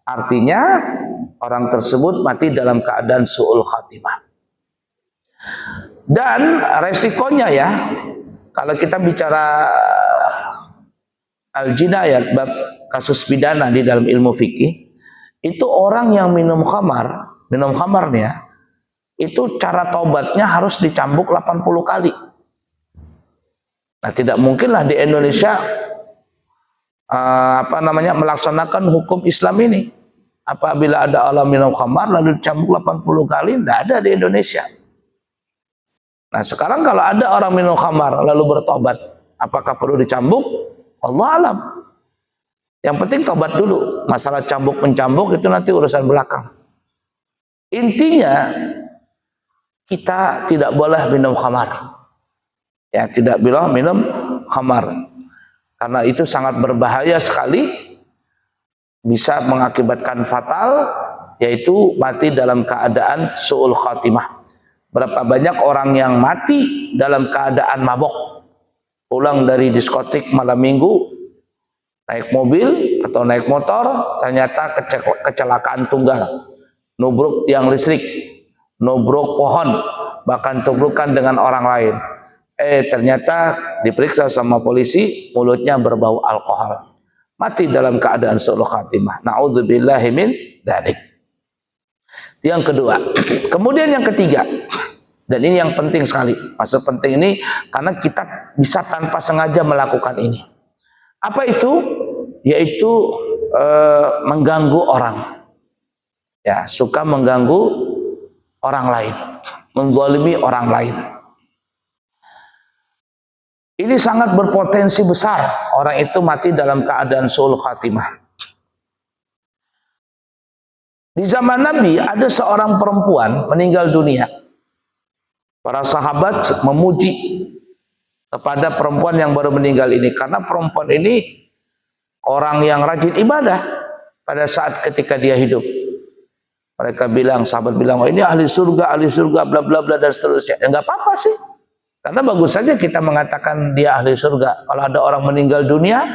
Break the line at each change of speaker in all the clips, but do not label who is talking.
Artinya orang tersebut mati dalam keadaan su'ul khatimah. Dan resikonya ya, kalau kita bicara al-jinayat, bab kasus pidana di dalam ilmu fikih, itu orang yang minum khamarnya, itu cara taubatnya harus dicambuk 80 kali. Nah, tidak mungkinlah di Indonesia melaksanakan hukum Islam ini. Apabila ada orang minum khamar lalu dicambuk 80 kali, tidak ada di Indonesia. Nah, sekarang kalau ada orang minum khamar lalu bertobat, apakah perlu dicambuk? Allah alam. Yang penting tobat dulu. Masalah cambuk-mencambuk itu nanti urusan belakang. Intinya kita tidak boleh minum khamar. Ya, tidak boleh minum khamar. Karena itu sangat berbahaya sekali, bisa mengakibatkan fatal, yaitu mati dalam keadaan su'ul khatimah. Berapa banyak orang yang mati dalam keadaan mabok, pulang dari diskotik malam minggu, naik mobil atau naik motor, ternyata kecelakaan tunggal, nubruk tiang listrik, nubruk pohon, bahkan tubrukan dengan orang lain. Ternyata diperiksa sama polisi, mulutnya berbau alkohol, mati dalam keadaan su'ul khatimah. Na'udzubillahi min dzalik. Yang kedua. Kemudian yang ketiga, dan ini yang penting sekali. Maksud penting ini karena kita bisa tanpa sengaja melakukan ini. Apa itu? Yaitu mengganggu orang. Ya, suka mengganggu orang lain, menzalimi orang lain. Ini sangat berpotensi besar orang itu mati dalam keadaan su'ul khatimah. Di zaman Nabi ada seorang perempuan meninggal dunia. Para sahabat memuji kepada perempuan yang baru meninggal ini, karena perempuan ini orang yang rajin ibadah pada saat ketika dia hidup. Mereka bilang, sahabat bilang, oh, ini ahli surga, bla bla bla dan seterusnya. Ya nggak apa-apa sih. Karena bagus saja kita mengatakan dia ahli surga. Kalau ada orang meninggal dunia,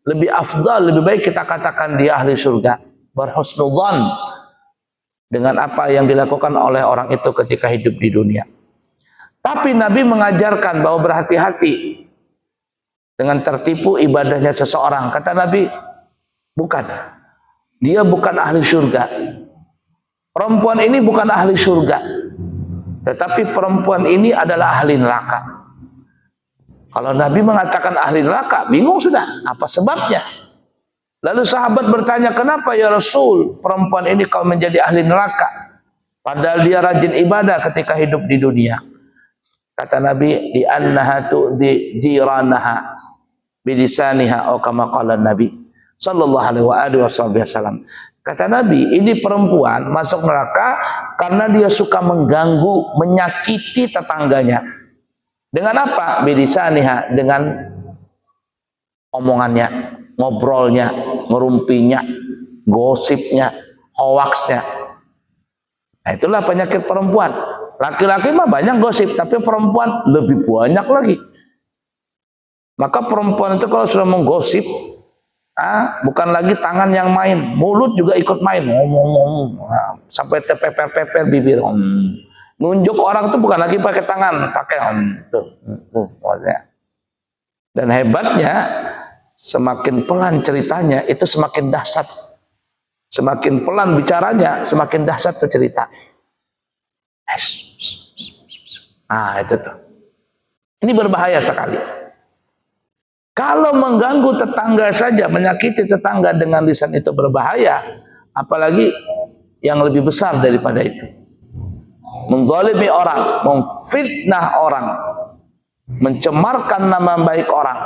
lebih afdal, lebih baik kita katakan dia ahli surga. Berhusnudzan dengan apa yang dilakukan oleh orang itu ketika hidup di dunia. Tapi Nabi mengajarkan bahwa berhati-hati dengan tertipu ibadahnya seseorang. Kata Nabi, bukan. Dia bukan ahli surga. Perempuan ini bukan ahli surga. Tetapi perempuan ini adalah ahli neraka. Kalau Nabi mengatakan ahli neraka, bingung sudah. Apa sebabnya? Lalu sahabat bertanya, kenapa ya Rasul perempuan ini kau menjadi ahli neraka? Padahal dia rajin ibadah ketika hidup di dunia. Kata Nabi, di annaha tu'dhi jiranaha bilisaniha atau kama qala Nabi sallallahu alaihi wasallam. Kata Nabi, ini perempuan masuk neraka karena dia suka mengganggu, menyakiti tetangganya. Dengan apa? Bilisaniha, dengan omongannya, ngobrolnya, ngerumpinya, gosipnya, hoaxnya. Nah, itulah penyakit perempuan. Laki-laki mah banyak gosip, tapi perempuan lebih banyak lagi. Maka perempuan itu kalau sudah menggosip, bukan lagi tangan yang main, mulut juga ikut main, ngomong, sampai terpeper-peper bibir. Nunjuk orang itu bukan lagi pakai tangan, pakai tuh. Dan hebatnya, semakin pelan ceritanya, itu semakin dahsyat. Semakin pelan bicaranya, semakin dahsyat tuh cerita. Itu tuh. Ini berbahaya sekali. Kalau mengganggu tetangga saja, menyakiti tetangga dengan lisan itu berbahaya, apalagi yang lebih besar daripada itu. Menzalimi orang, memfitnah orang, mencemarkan nama baik orang.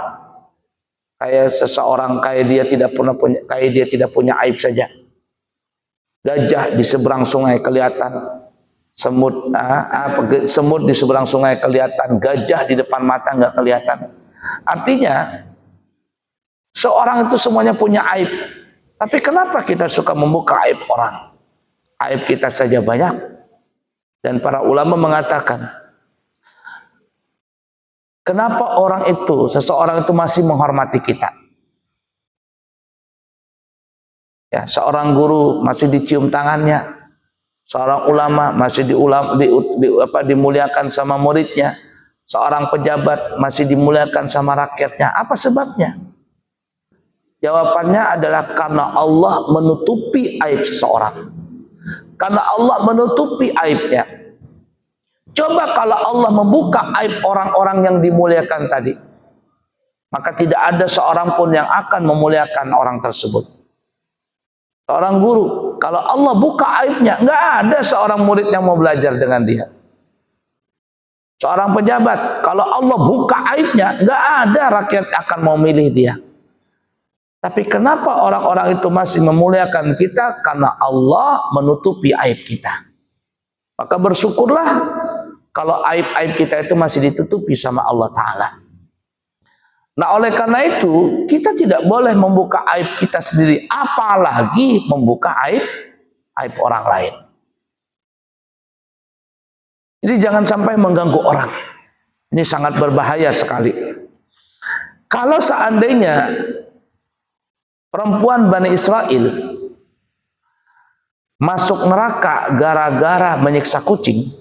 Kayak seseorang kayak dia tidak punya aib saja. Gajah di seberang sungai kelihatan, semut di seberang sungai kelihatan, gajah di depan mata nggak kelihatan. Artinya seorang itu semuanya punya aib, tapi kenapa kita suka membuka aib orang? Aib kita saja banyak. Dan para ulama mengatakan, kenapa seseorang itu masih menghormati kita? Ya, seorang guru masih dicium tangannya, seorang ulama masih dimuliakan sama muridnya, seorang pejabat masih dimuliakan sama rakyatnya. Apa sebabnya? Jawabannya adalah karena Allah menutupi aib seseorang. Karena Allah menutupi aibnya. Coba kalau Allah membuka aib orang-orang yang dimuliakan tadi, maka tidak ada seorang pun yang akan memuliakan orang tersebut. Seorang guru, kalau Allah buka aibnya, nggak ada seorang murid yang mau belajar dengan dia. Seorang pejabat, kalau Allah buka aibnya, nggak ada rakyat akan mau milih dia. Tapi kenapa orang-orang itu masih memuliakan kita? Karena Allah menutupi aib kita. Maka bersyukurlah kalau aib-aib kita itu masih ditutupi sama Allah Ta'ala. Nah, oleh karena itu kita tidak boleh membuka aib kita sendiri, apalagi membuka aib orang lain. Jadi jangan sampai mengganggu orang. Ini sangat berbahaya sekali. Kalau seandainya perempuan Bani Israel masuk neraka gara-gara menyiksa kucing,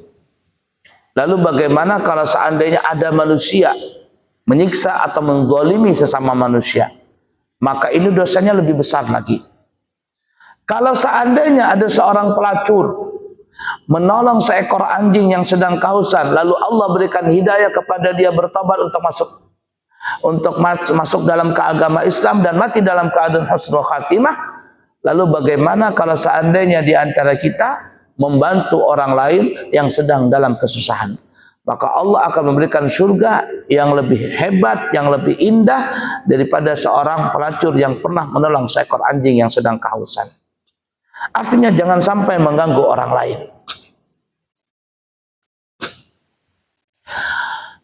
lalu bagaimana kalau seandainya ada manusia menyiksa atau menggolimi sesama manusia? Maka ini dosanya lebih besar lagi. Kalau seandainya ada seorang pelacur menolong seekor anjing yang sedang kehausan, lalu Allah berikan hidayah kepada dia bertobat untuk masuk dalam keagama Islam dan mati dalam keadaan husnul khatimah, lalu bagaimana kalau seandainya di antara kita membantu orang lain yang sedang dalam kesusahan? Maka Allah akan memberikan surga yang lebih hebat, yang lebih indah daripada seorang pelacur yang pernah menolong seekor anjing yang sedang kehausan. Artinya jangan sampai mengganggu orang lain.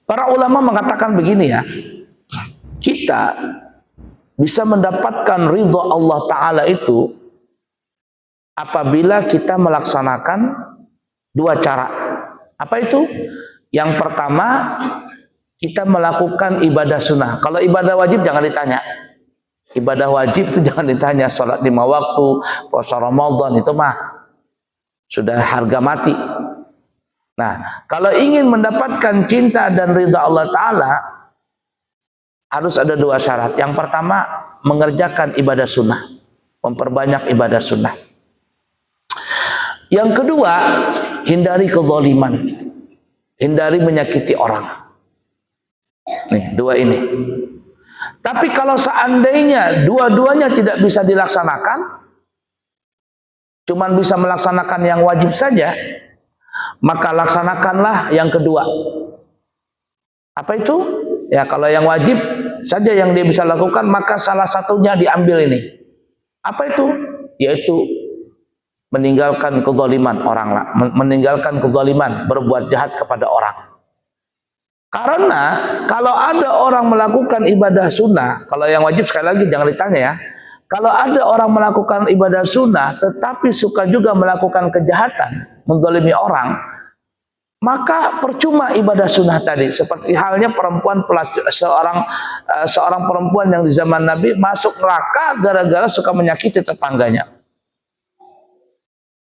Para ulama mengatakan begini ya, kita bisa mendapatkan ridha Allah Ta'ala itu apabila kita melaksanakan dua cara. Apa itu? Yang pertama, kita melakukan ibadah sunnah. Kalau ibadah wajib jangan ditanya. Ibadah wajib itu jangan ditanya. Salat 5 waktu, puasa Ramadan, itu mah sudah harga mati. Nah, kalau ingin mendapatkan cinta dan ridha Allah Ta'ala, harus ada dua syarat. Yang pertama, mengerjakan ibadah sunnah, memperbanyak ibadah sunnah. Yang kedua, hindari kezaliman, hindari menyakiti orang. Nih, dua ini. Tapi kalau seandainya dua-duanya tidak bisa dilaksanakan, cuman bisa melaksanakan yang wajib saja, maka laksanakanlah yang kedua. Apa itu? Ya, kalau yang wajib saja yang dia bisa lakukan, maka salah satunya diambil ini. Apa itu? Yaitu meninggalkan kezaliman orang, meninggalkan kezaliman, berbuat jahat kepada orang. Karena kalau ada orang melakukan ibadah sunnah, kalau yang wajib sekali lagi jangan ditanya ya. Kalau ada orang melakukan ibadah sunnah tetapi suka juga melakukan kejahatan, menzalimi orang, maka percuma ibadah sunnah tadi. Seperti halnya perempuan seorang perempuan yang di zaman Nabi masuk neraka gara-gara suka menyakiti tetangganya.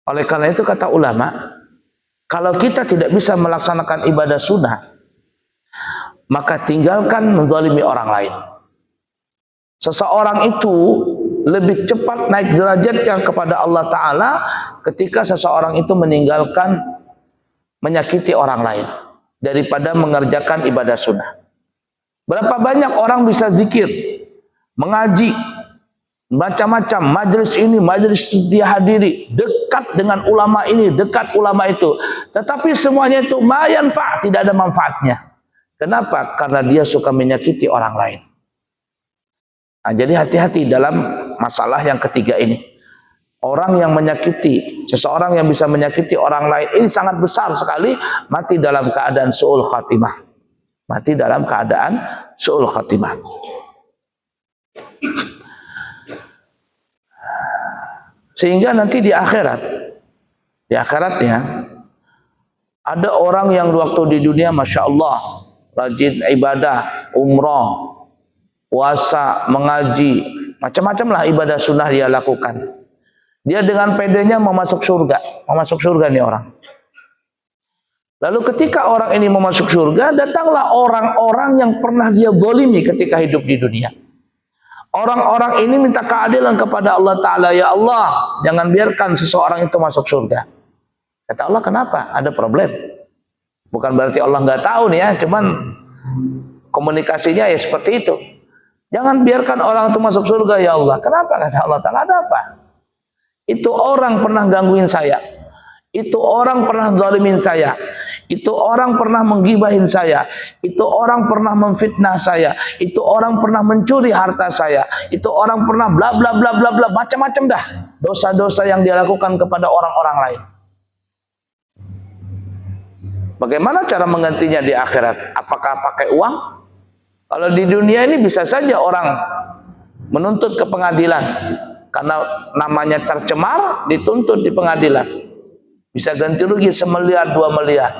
Oleh karena itu kata ulama, kalau kita tidak bisa melaksanakan ibadah sunnah, maka tinggalkan menzalimi orang lain. Seseorang itu lebih cepat naik derajatnya kepada Allah Ta'ala ketika seseorang itu meninggalkan menyakiti orang lain daripada mengerjakan ibadah sunnah. Berapa banyak orang bisa zikir, mengaji, macam-macam, majelis ini, majelis dia hadiri, dekat dengan ulama ini, dekat ulama itu, tetapi semuanya itu mayanfa', tidak ada manfaatnya. Kenapa? Karena dia suka menyakiti orang lain. Nah, jadi hati-hati dalam masalah yang ketiga ini. Orang yang menyakiti, seseorang yang bisa menyakiti orang lain, ini sangat besar sekali, mati dalam keadaan su'ul khatimah. Mati dalam keadaan su'ul khatimah. Sehingga nanti di akhiratnya ada orang yang waktu di dunia Masya Allah rajin ibadah, umrah, puasa, mengaji, macam-macam lah ibadah sunnah dia lakukan. Dia dengan pedenya mau masuk surga nih orang. Lalu ketika orang ini mau masuk surga, datanglah orang-orang yang pernah dia zalimi ketika hidup di dunia. Orang-orang ini minta keadilan kepada Allah Ta'ala, ya Allah, jangan biarkan seseorang itu masuk surga. Kata Allah, kenapa? Ada problem. Bukan berarti Allah nggak tahu nih ya, cuman komunikasinya ya seperti itu. Jangan biarkan orang itu masuk surga, ya Allah. Kenapa? Kata Allah Ta'ala, ada apa? Itu orang pernah gangguin saya. Itu orang pernah zalimin saya. Itu orang pernah menggibahin saya. Itu orang pernah memfitnah saya. Itu orang pernah mencuri harta saya. Itu orang pernah bla bla bla bla bla, macam-macam dah dosa-dosa yang dia lakukan kepada orang-orang lain. Bagaimana cara menggantinya di akhirat? Apakah pakai uang? Kalau di dunia ini bisa saja orang menuntut ke pengadilan karena namanya tercemar, dituntut di pengadilan. Bisa ganti rugi 1 miliar, 2 miliar.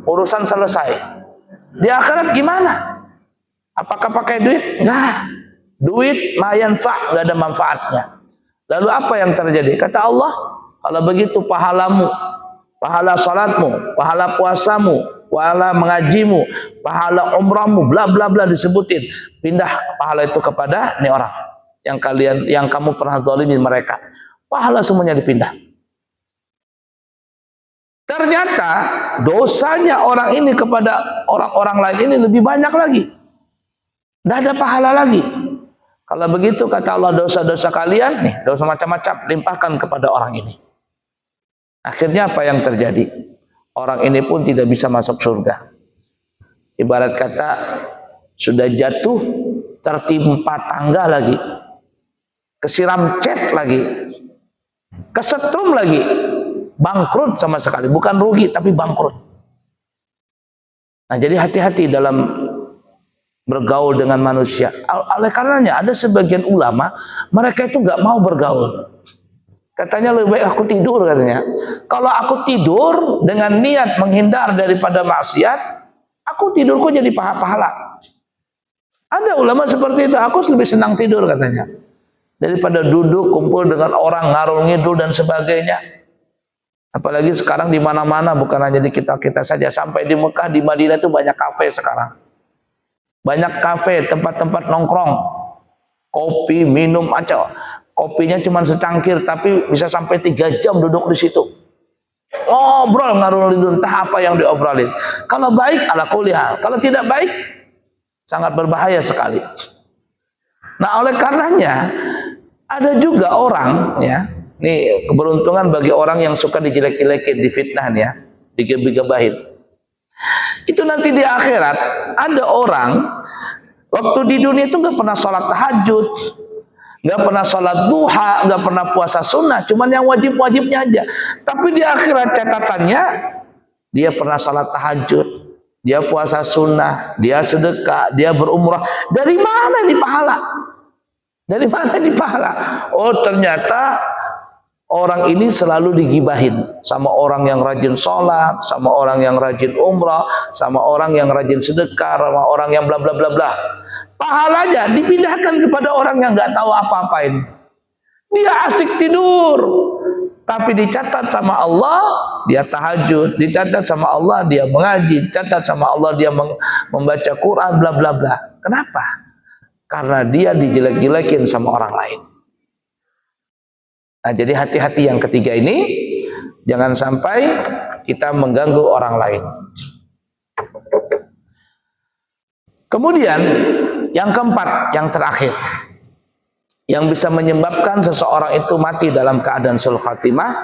Urusan selesai. Di akhirat gimana? Apakah pakai duit? Enggak. Duit mayanfa', enggak ada manfaatnya. Lalu apa yang terjadi? Kata Allah, kalau begitu pahalamu, pahala salatmu, pahala puasamu, pahala mengajimu, pahala umrahmu, bla bla bla disebutin. Pindah pahala itu kepada ini orang yang kamu pernah zalimi mereka. Pahala semuanya dipindah. Ternyata dosanya orang ini kepada orang-orang lain ini lebih banyak lagi. Tidak ada pahala lagi. Kalau begitu kata Allah, dosa-dosa kalian nih, dosa macam-macam, limpahkan kepada orang ini. Akhirnya apa yang terjadi? Orang ini pun tidak bisa masuk surga. Ibarat kata sudah jatuh, tertimpa tangga lagi, kesiram cat lagi, kesetrum lagi. Bangkrut sama sekali, bukan rugi tapi bangkrut. Nah, jadi hati-hati dalam bergaul dengan manusia. Oleh karenanya ada sebagian ulama, mereka itu nggak mau bergaul. Katanya lebih baik aku tidur katanya. Kalau aku tidur dengan niat menghindar daripada maksiat, aku tidurku jadi pahala. Ada ulama seperti itu. Aku lebih senang tidur katanya daripada duduk kumpul dengan orang ngarung ngidul dan sebagainya. Apalagi sekarang di mana-mana, bukan hanya di kita-kita saja. Sampai di Mekah, di Madinah itu banyak kafe sekarang. Banyak kafe, tempat-tempat nongkrong. Kopi, minum aja. Kopinya cuma secangkir, tapi bisa sampai 3 jam duduk di situ. Ngobrol ngarung ngidul, entah apa yang diobrolin. Kalau baik, ala kuliah. Kalau tidak baik, sangat berbahaya sekali. Nah, oleh karenanya, ada juga orang, ya, ini keberuntungan bagi orang yang suka dijelek-jelekin, difitnah ya, digebah-gebahin. Itu nanti di akhirat ada orang waktu di dunia itu nggak pernah sholat tahajud, nggak pernah sholat duha, nggak pernah puasa sunnah, cuman yang wajib-wajibnya aja. Tapi di akhirat catatannya dia pernah sholat tahajud, dia puasa sunnah, dia sedekah, dia berumrah. Dari mana ini pahala? Dari mana ini pahala? Oh, ternyata orang ini selalu digibahin sama orang yang rajin sholat, sama orang yang rajin umrah, sama orang yang rajin sedekah, sama orang yang bla bla bla bla. Pahalanya dipindahkan kepada orang yang nggak tahu apa-apain. Dia asik tidur, tapi dicatat sama Allah dia tahajud, dicatat sama Allah dia mengaji, dicatat sama Allah dia membaca Quran, bla bla bla. Kenapa? Karena dia dijelek-jelekin sama orang lain. Nah, jadi hati-hati yang ketiga ini, jangan sampai kita mengganggu orang lain. Kemudian yang keempat, yang terakhir, yang bisa menyebabkan seseorang itu mati dalam keadaan sulh khatimah,